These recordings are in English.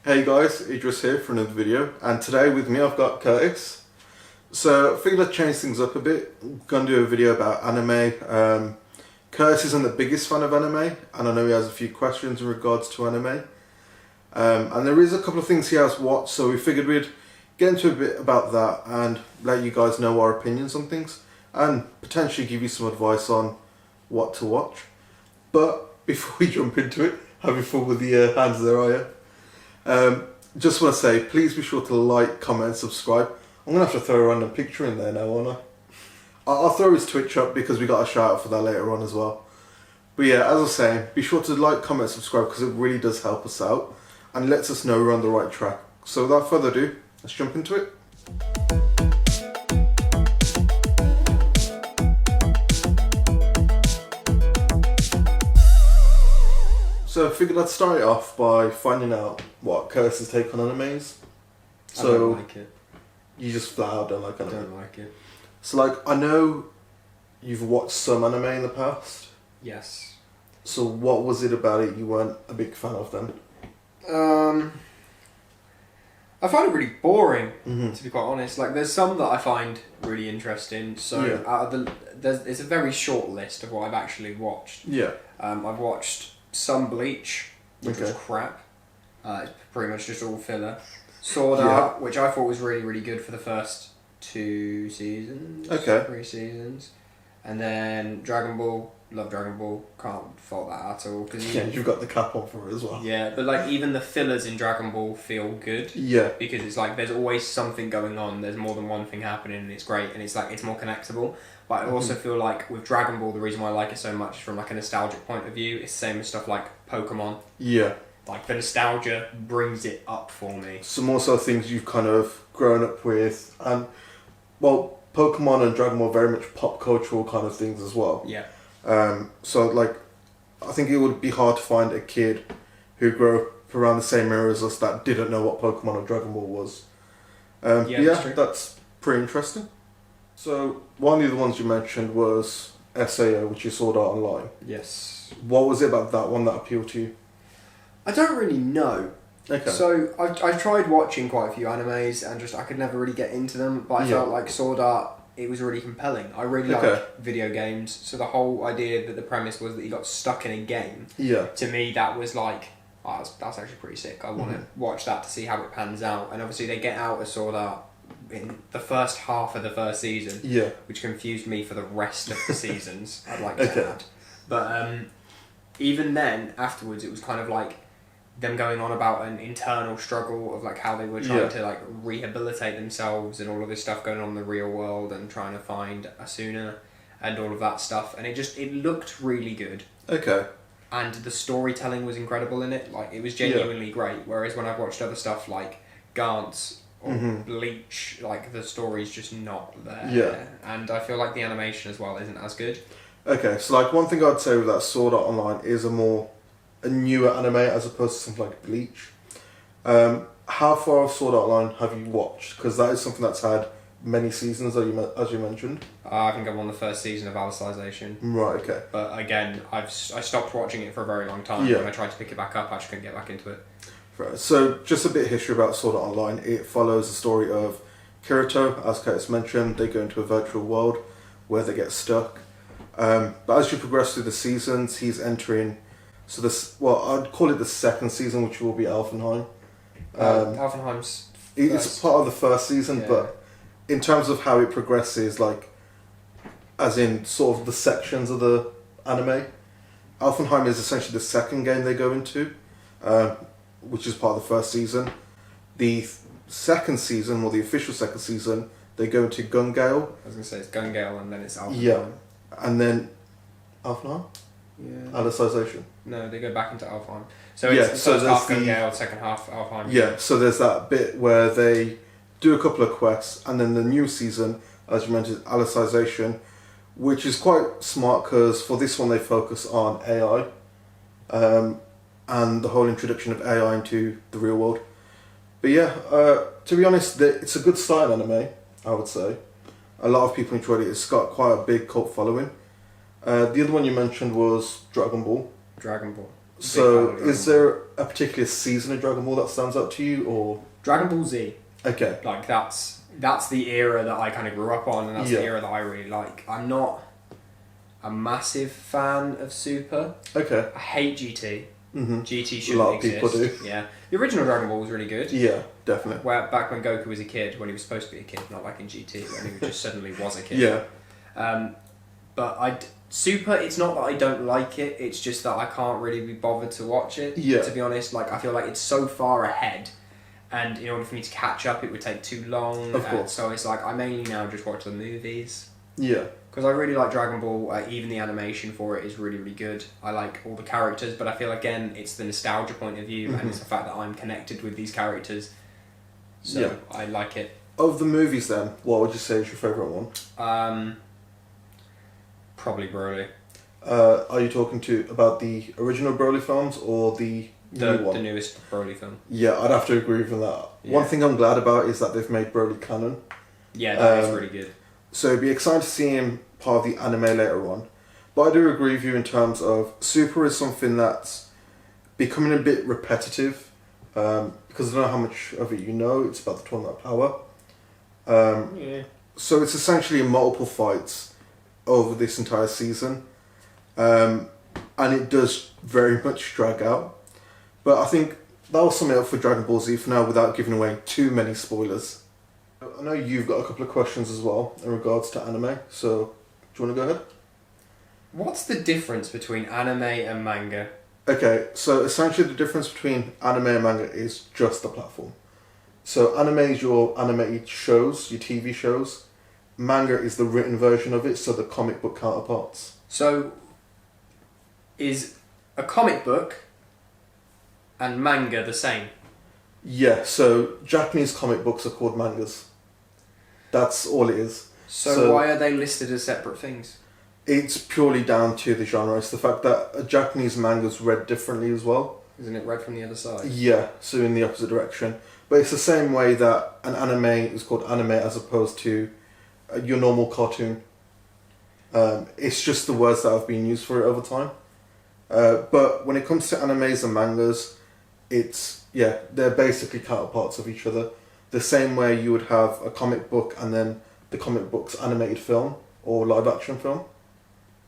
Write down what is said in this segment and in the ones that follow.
Hey guys, Idris here for another video, and today with me I've got Curtis. So I figured I'd change things up a bit. I'm going to do a video about anime. Curtis isn't the biggest fan of anime, and I know he has a few questions in regards to anime. And there is a couple of things he has watched, so we figured we'd get into a bit about that and let you guys know our opinions on things, and potentially give you some advice on what to watch. But before we jump into it, have you full with the hands there, are you? Just want to say, please be sure to like, comment and subscribe. I'm going to have to throw a random picture in there now, won't I? I'll throw his Twitch up because we got a shout out for that later on as well. But yeah, as I was saying, be sure to like, comment, subscribe because it really does help us out and lets us know we're on the right track. So without further ado, let's jump into it. So I figured I'd start it off by finding out what Curtis's take on animes. So I don't like it. You just flat out don't like anime? I don't like it. So like, I know you've watched some anime in the past. Yes. So what was it about it you weren't a big fan of then? I find it really boring, to be quite honest. Like, there's some that I find really interesting. So Yeah. out of it's a very short list of what I've actually watched. Yeah. I've watched some Bleach, which was Okay. crap. It's pretty much just all filler. Sword Yeah. Art, which I thought was really, really good for the first 2 seasons. Okay. 3 seasons. And then Dragon Ball. Love Dragon Ball. Can't fault that at all. Yeah, you've got the cap on for it as well. Yeah, but like even the fillers in Dragon Ball feel good. Yeah. Because it's like there's always something going on. There's more than one thing happening, and it's great. And it's like it's more connectable. But I also feel like with Dragon Ball, the reason why I like it so much from like a nostalgic point of view, it's the same as stuff like Pokemon. Yeah. Like the nostalgia brings it up for me. Some also things you've kind of grown up with, and well, Pokemon and Dragon Ball are very much pop cultural kind of things as well. Yeah. So like, I think it would be hard to find a kid who grew up around the same era as us that didn't know what Pokemon or Dragon Ball was. That's pretty interesting. So one of the ones you mentioned was SAO, which you Sword Art Online. Yes. What was it about that one that appealed to you? I don't really know. Okay. So I tried watching quite a few animes and just I could never really get into them. But I felt like Sword Art, it was really compelling. I really like video games. So the whole idea that the premise was that you got stuck in a game. Yeah. To me, that was like, oh, that's actually pretty sick. I want to watch that to see how it pans out. And obviously they get out of Sword Art in the first half of the first season. Yeah. Which confused me for the rest of the seasons, I'd like to add. But even then, afterwards, it was kind of like them going on about an internal struggle of like how they were trying to like rehabilitate themselves and all of this stuff going on in the real world and trying to find Asuna and all of that stuff. And it looked really good. Okay. And the storytelling was incredible in it. Like, it was genuinely great. Whereas when I've watched other stuff like Gantz or Bleach, like, the story's just not there. Yeah. And I feel like the animation as well isn't as good. Okay, so like one thing I'd say with that Sword Art Online is a newer anime as opposed to something like Bleach. How far of Sword Art Online have you watched? Because that is something that's had many seasons, as you mentioned. I think I'm on the first season of Alicization. Right, okay. But again, I stopped watching it for a very long time. Yeah. When I tried to pick it back up, I just couldn't get back into it. Right. So just a bit of history about Sword Art Online. It follows the story of Kirito, as Curtis mentioned. They go into a virtual world where they get stuck. But as you progress through the seasons, he's entering... So this, well, I'd call it the second season, which will be Alfenheim. Alfenheim's It's part of the first season, but in terms of how it progresses, like, as in sort of the sections of the anime, Alfenheim is essentially the second game they go into, which is part of the first season. The second season, or the official second season, they go into Gungale. I was going to say it's Gungale and then it's Alfenheim. Yeah, and then Alfenheim? Yeah. Alicization. No, they go back into Alfheim. So it's the first half Gungale, second half Alfheim. Yeah, so there's that bit where they do a couple of quests, and then the new season, as you mentioned, Alicization, which is quite smart because for this one they focus on AI, and the whole introduction of AI into the real world. But yeah, to be honest, it's a good style anime, I would say. A lot of people enjoyed it. It's got quite a big cult following. The other one you mentioned was Dragon Ball. Dragon Ball. So, fan of is there a particular season of Dragon Ball that stands out to you, or...? Dragon Ball Z. Okay. Like, that's the era that I kind of grew up on, and that's the era that I really like. I'm not a massive fan of Super. Okay. I hate GT. Mm-hmm. GT shouldn't exist. A lot of people do. Yeah. The original Dragon Ball was really good. Yeah, definitely. Where back when Goku was a kid, when he was supposed to be a kid, not like in GT, when he just suddenly was a kid. Yeah. But Super, it's not that I don't like it, it's just that I can't really be bothered to watch it. Yeah. To be honest, like, I feel like it's so far ahead, and in order for me to catch up, it would take too long. Of course. So it's like, I mainly now just watch the movies. Yeah. Because I really like Dragon Ball, even the animation for it is really, really good. I like all the characters, but I feel, again, it's the nostalgia point of view, and it's the fact that I'm connected with these characters. So I like it. Of the movies then, what would you say is your favourite one? Probably Broly. Are you talking about the original Broly films or the new one? The newest Broly film. Yeah, I'd have to agree with that. Yeah. One thing I'm glad about is that they've made Broly canon. Yeah, that is really good. So it'd be exciting to see him part of the anime later on. But I do agree with you in terms of Super is something that's becoming a bit repetitive. Because I don't know how much of it you know, it's about the Tournament of Power. So it's essentially multiple fights over this entire season. And it does very much drag out. But I think that'll sum it up for Dragon Ball Z for now without giving away too many spoilers. I know you've got a couple of questions as well in regards to anime, so do you want to go ahead? What's the difference between anime and manga? Okay, so essentially the difference between anime and manga is just the platform. So anime is your animated shows, your TV shows. Manga is the written version of it, so the comic book counterparts. So, is a comic book and manga the same? Yeah, so Japanese comic books are called mangas. That's all it is. So why are they listed as separate things? It's purely down to the genre. It's the fact that a Japanese manga's read differently as well. Isn't it read from the other side? Yeah, so in the opposite direction. But it's the same way that an anime is called anime as opposed to your normal cartoon. It's just the words that have been used for it over time. But when it comes to animes and mangas, they're basically counterparts of each other. The same way you would have a comic book and then the comic book's animated film or live action film,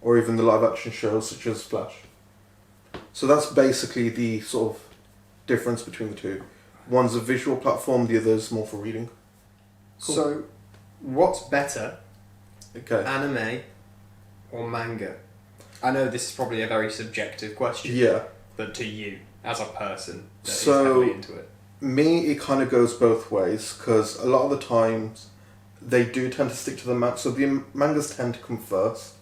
or even the live action shows such as Flash. So that's basically the sort of difference between the two. One's a visual platform, the other's more for reading. Cool. So, what's better, Okay. anime or manga? I know this is probably a very subjective question, Yeah. but to you, as a person that is So- heavily into it. Me, it kind of goes both ways, because a lot of the times they do tend to stick to the manga. So the mangas tend to come first.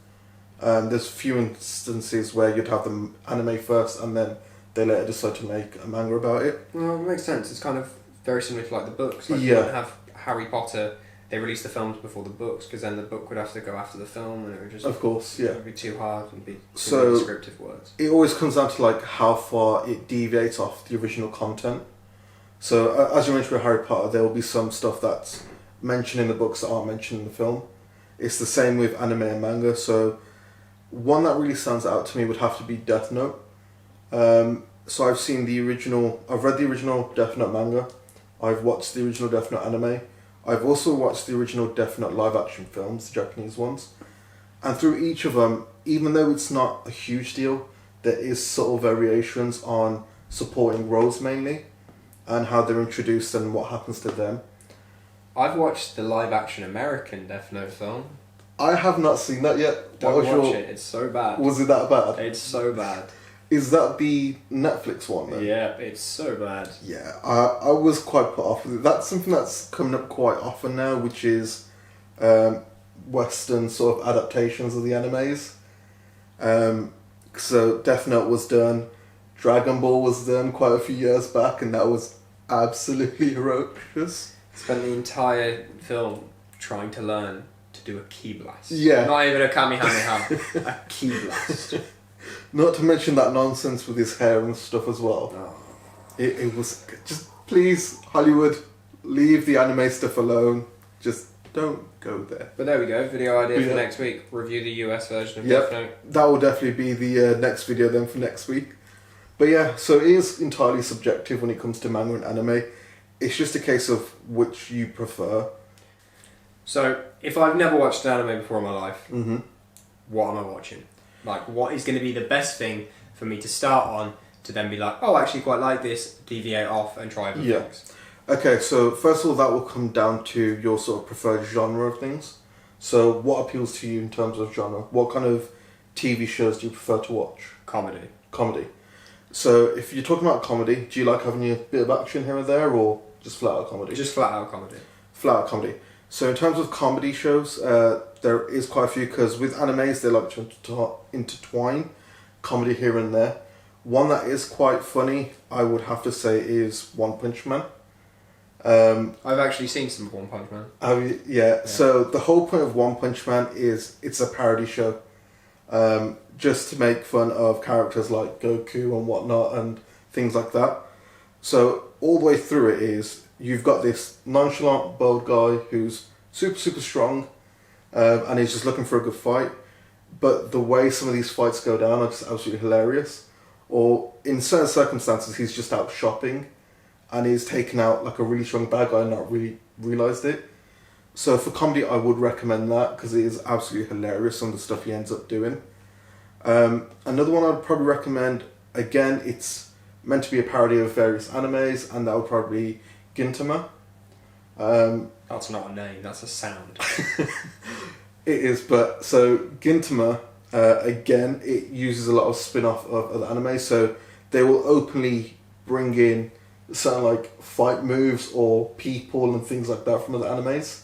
There's few instances where you'd have the anime first and then they later decide to make a manga about it. Well, it makes sense. It's kind of very similar to like the books. Like Yeah. you don't have Harry Potter, they release the films before the books, because then the book would have to go after the film, and it would just Of course, yeah. it would be too hard and be too So- many descriptive words. It always comes down to like how far it deviates off the original content. So as you mentioned with Harry Potter, there will be some stuff that's mentioned in the books that aren't mentioned in the film. It's the same with anime and manga. So one that really stands out to me would have to be Death Note. So I've read the original Death Note manga. I've watched the original Death Note anime. I've also watched the original Death Note live action films, the Japanese ones. And through each of them, even though it's not a huge deal, there is subtle variations on supporting roles mainly, and how they're introduced and what happens to them. I've watched the live action American Death Note film. I have not seen that yet. Don't watch it, it's so bad. Was it that bad? It's so bad. Is that the Netflix one then? Yeah, it's so bad. Yeah, I was quite put off with it. That's something that's coming up quite often now, which is Western sort of adaptations of the animes. So Death Note was done, Dragon Ball was done quite a few years back, and that was absolutely ferocious. Spent the entire film trying to learn to do a ki blast. Yeah. Not even a kamehameha, a ki blast. Not to mention that nonsense with his hair and stuff as well. Oh. It was just, please, Hollywood, leave the anime stuff alone. Just don't go there. But there we go, video idea for Yeah. next week. Review the US version of Yep. Death Note. That will definitely be the next video then for next week. But yeah, so it is entirely subjective when it comes to manga and anime. It's just a case of which you prefer. So, if I've never watched an anime before in my life, Mm-hmm. what am I watching? Like, what is going to be the best thing for me to start on to then be like, oh, I actually quite like this, deviate off and try other things? Okay, so first of all, that will come down to your sort of preferred genre of things. So what appeals to you in terms of genre? What kind of TV shows do you prefer to watch? Comedy. Comedy. So if you're talking about comedy, do you like having a bit of action here and there, or just flat out comedy? Just flat out comedy. Flat out comedy. So in terms of comedy shows, there is quite a few, because with animes they like to intertwine comedy here and there. One that is quite funny, I would have to say, is One Punch Man. I've actually seen some One Punch Man. Yeah. So the whole point of One Punch Man is it's a parody show, just to make fun of characters like Goku and whatnot and things like that. So all the way through it is you've got this nonchalant, bold guy who's super strong, and he's just looking for a good fight. But the way some of these fights go down are just absolutely hilarious. Or in certain circumstances, he's just out shopping, and he's taken out like a really strong bad guy and not really realised it. So for comedy, I would recommend that, because it is absolutely hilarious, some of the stuff he ends up doing. Another one I'd probably recommend, again, it's meant to be a parody of various animes, and that would probably be Gintama. That's not a name, that's a sound. It is, but so Gintama, again, it uses a lot of spin-off of other anime, so they will openly bring in certain like fight moves or people and things like that from other animes.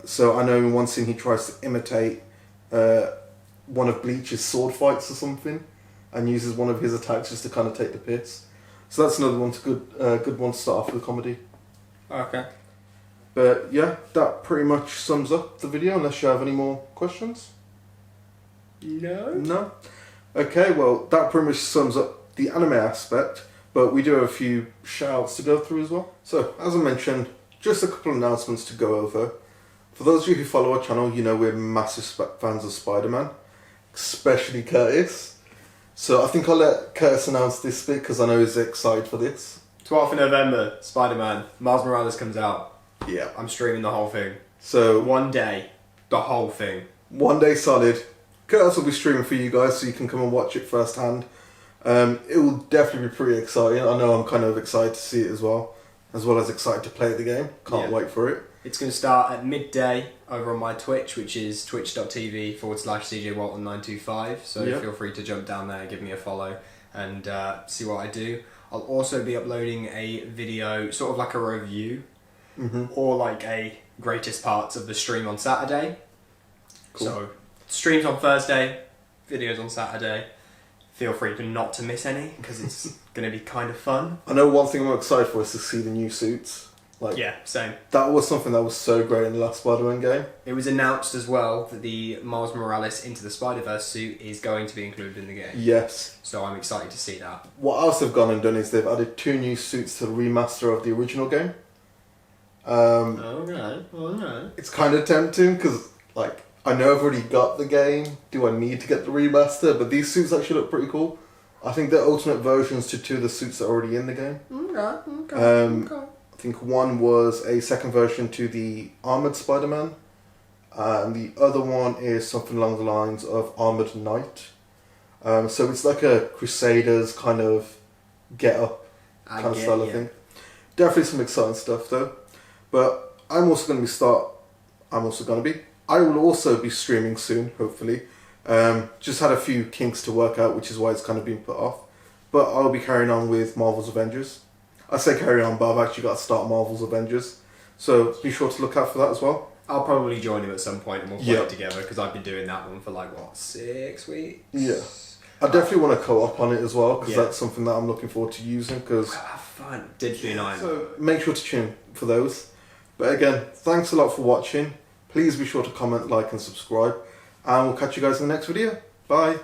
So I know in one scene he tries to imitate one of Bleach's sword fights or something, and uses one of his attacks just to kind of take the piss. So that's another one to good one to start off with comedy. Okay. But yeah, that pretty much sums up the video, unless you have any more questions. No. No? Okay, well, that pretty much sums up the anime aspect, but we do have a few shout-outs to go through as well. So, as I mentioned, just a couple of announcements to go over. For those of you who follow our channel, you know we're massive fans of Spider-Man, especially Curtis. So I think I'll let Curtis announce this bit, because I know he's excited for this. 12th of November, Spider-Man. Miles Morales comes out. Yeah. I'm streaming the whole thing. So One day, the whole thing. one day solid. Curtis will be streaming for you guys, so you can come and watch it firsthand. It will definitely be pretty exciting. I know I'm kind of excited to see it as well as excited to play the game. Can't wait for it. It's going to start at midday over on my Twitch, which is twitch.tv/CJWalton925. So feel free to jump down there, give me a follow, and see what I do. I'll also be uploading a video, sort of like a review, or like a greatest parts of the stream on Saturday. Cool. So streams on Thursday, videos on Saturday. Feel free to not to miss any, because it's going to be kind of fun. I know one thing I'm excited for is to see the new suits. Like, yeah, same. That was something that was so great in the last Spider-Man game. It was announced as well that the Miles Morales Into the Spider-Verse suit is going to be included in the game. Yes. So I'm excited to see that. What else they've gone and done is they've added 2 new suits to the remaster of the original game. Alright. It's kind of tempting, because like, I know I've already got the game. Do I need to get the remaster? But these suits actually look pretty cool. I think they're alternate versions to 2 of the suits that are already in the game. Okay. I think one was a second version to the Armoured Spider-Man, and the other one is something along the lines of Armoured Knight. So it's like a Crusaders kind of get-up kind of style of thing. Definitely some exciting stuff though. But I will also be streaming soon, hopefully. Just had a few kinks to work out, which is why it's kind of been put off. But I'll be carrying on with Marvel's Avengers. I say carry on, but I've actually got to start Marvel's Avengers. So be sure to look out for that as well. I'll probably join him at some point and we'll play it together, because I've been doing that one for 6 weeks? Yeah. I definitely want to co-op on it as well, because that's something that I'm looking forward to using. Cause have fun. Digitally and so make sure to tune in for those. But again, thanks a lot for watching. Please be sure to comment, like and subscribe. And we'll catch you guys in the next video. Bye.